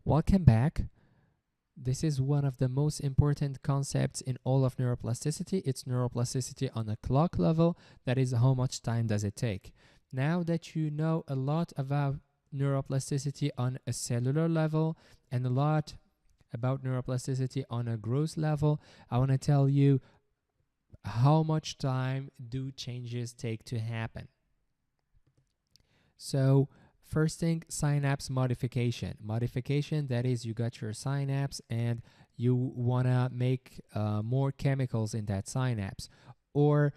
Welcome back. This is one of the most important concepts in all of neuroplasticity. It's neuroplasticity on a clock level. That is, how much time does it take? Now that you know a lot about neuroplasticity on a cellular level and a lot about neuroplasticity on a gross level, I want to tell you how much time do changes take to happen. So first thing, synapse modification. Modification, that is, you got your synapse and you want to make more chemicals in that synapse, or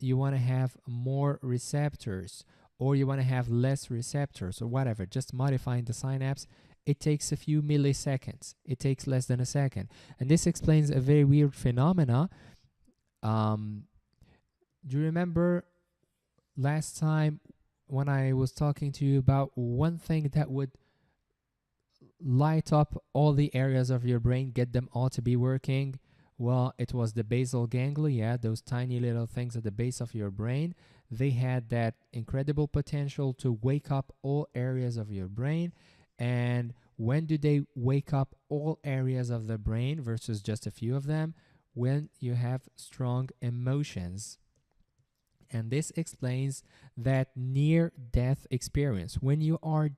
you want to have more receptors, or you want to have less receptors, or whatever. Just modifying the synapse, it takes a few milliseconds. It takes less than a second. And this explains a very weird phenomena. Do you remember last time when I was talking to you about one thing that would light up all the areas of your brain, get them all to be working? Well, it was the basal ganglia, those tiny little things at the base of your brain. They had that incredible potential to wake up all areas of your brain. And when do they wake up all areas of the brain versus just a few of them? When you have strong emotions. And this explains that near-death experience. When you are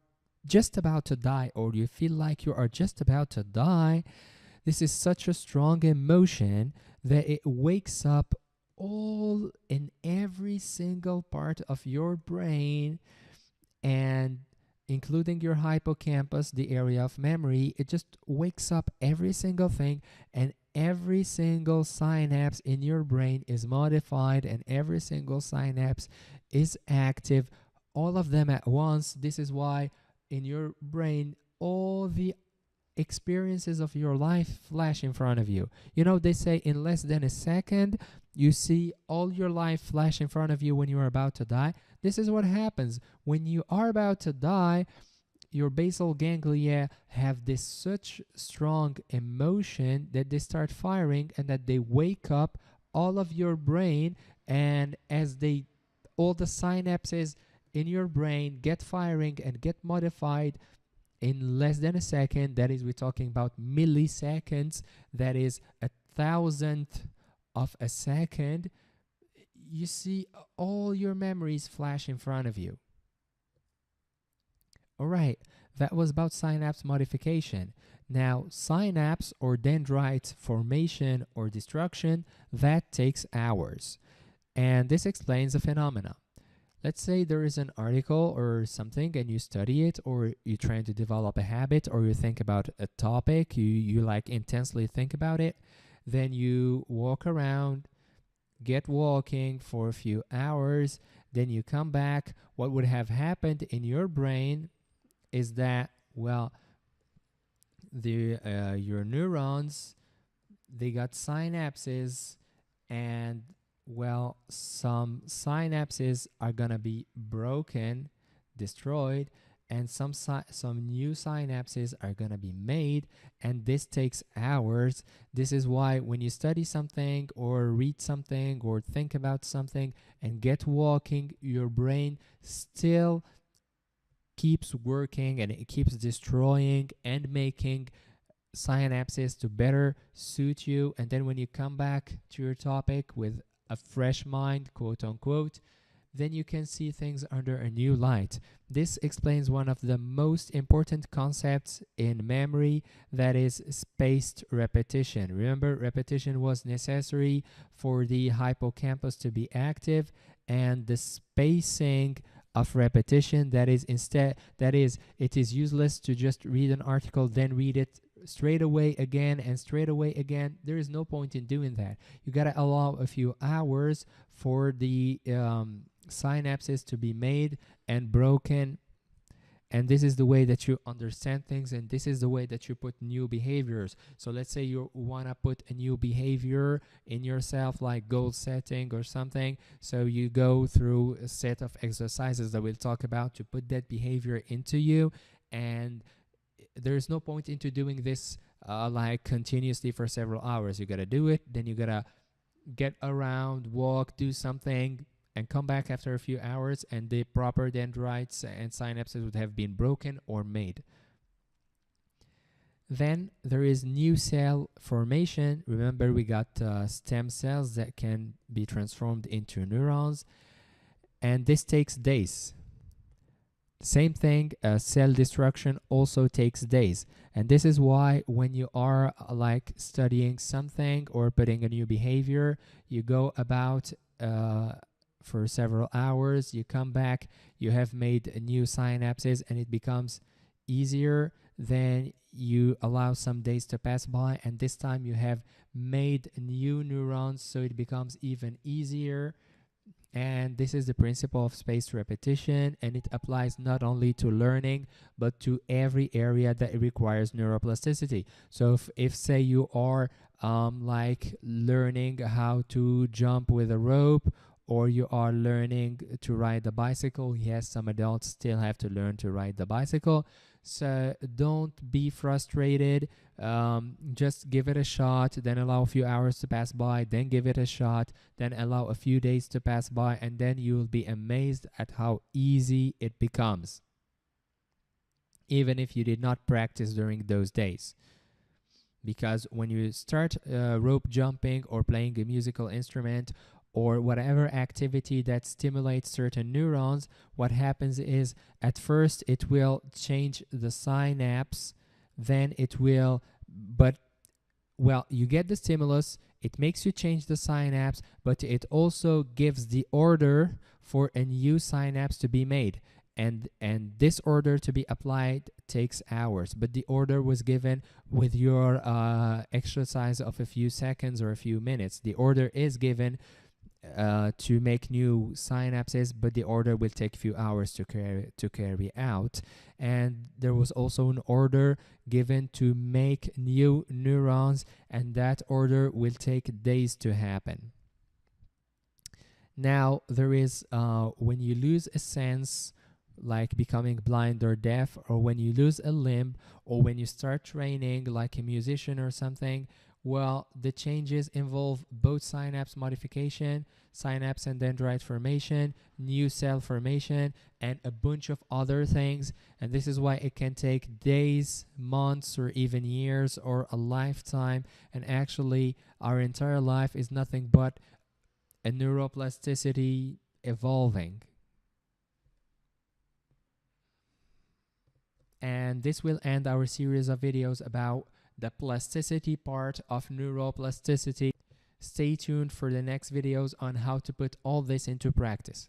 just about to die, or you feel like you are just about to die, this is such a strong emotion that it wakes up all in every single part of your brain, and including your hippocampus, the area of memory. It just wakes up every single thing, and every single synapse in your brain is modified, and every single synapse is active, all of them at once. This is why in your brain all the experiences of your life flash in front of you. You know, they say in less than a second you see all your life flash in front of you when you are about to die. This is what happens when you are about to die. Your basal ganglia have this such strong emotion that they start firing, and that they wake up all of your brain. And as they, all the synapses in your brain get firing and get modified in less than a second, that is, we're talking about milliseconds, that is a thousandth of a second, you see all your memories flash in front of you. All right, that was about synapse modification. Now, synapse or dendrite formation or destruction, that takes hours. And this explains the phenomena. Let's say there is an article or something and you study it, or you're trying to develop a habit, or you think about a topic, you like intensely think about it. Then you walk around, get walking for a few hours, then you come back. What would have happened in your brain is that, well, your neurons, they got synapses, and well, some synapses are gonna be broken, destroyed, and some new synapses are gonna be made, and this takes hours. This is why when you study something or read something or think about something and get walking, your brain still keeps working, and it keeps destroying and making synapses to better suit you. And then when you come back to your topic with a fresh mind, quote unquote, then you can see things under a new light. This explains one of the most important concepts in memory, that is spaced repetition. Remember, repetition was necessary for the hippocampus to be active, and the spacing of repetition, that is, it is useless to just read an article, then read it straight away again and straight away again. There is no point in doing that. You got to allow a few hours for the synapses to be made and broken. And this is the way that you understand things, and this is the way that you put new behaviors. So let's say you want to put a new behavior in yourself, like goal setting or something. So you go through a set of exercises that we'll talk about to put that behavior into you. And there's no point into doing this like continuously for several hours. You got to do it, then you got to get around, walk, do something, and come back after a few hours, and the proper dendrites and synapses would have been broken or made. Then there is new cell formation. Remember, we got stem cells that can be transformed into neurons, and this takes days. Same thing, cell destruction also takes days. And this is why when you are like studying something or putting a new behavior, you go about for several hours, you come back, you have made new synapses, and it becomes easier. Then you allow some days to pass by, and this time you have made new neurons, so it becomes even easier. And this is the principle of spaced repetition, and it applies not only to learning but to every area that requires neuroplasticity. So if say you are like learning how to jump with a rope, or you are learning to ride a bicycle, yes, some adults still have to learn to ride the bicycle. So don't be frustrated. Just give it a shot, then allow a few hours to pass by, then give it a shot, then allow a few days to pass by, and then you will be amazed at how easy it becomes, even if you did not practice during those days. Because when you start rope jumping or playing a musical instrument or whatever activity that stimulates certain neurons, what happens is at first it will change the synapse, then it will, but well, you get the stimulus, it makes you change the synapse, but it also gives the order for a new synapse to be made. And this order to be applied takes hours, but the order was given with your exercise of a few seconds or a few minutes. The order is given to make new synapses, but the order will take a few hours to carry out. And there was also an order given to make new neurons, and that order will take days to happen. Now there is when you lose a sense, like becoming blind or deaf, or when you lose a limb, or when you start training like a musician or something, well, the changes involve both synapse modification, synapse and dendrite formation, new cell formation, and a bunch of other things. And this is why it can take days, months, or even years, or a lifetime. And actually, our entire life is nothing but a neuroplasticity evolving. And this will end our series of videos about the plasticity part of neuroplasticity. Stay tuned for the next videos on how to put all this into practice.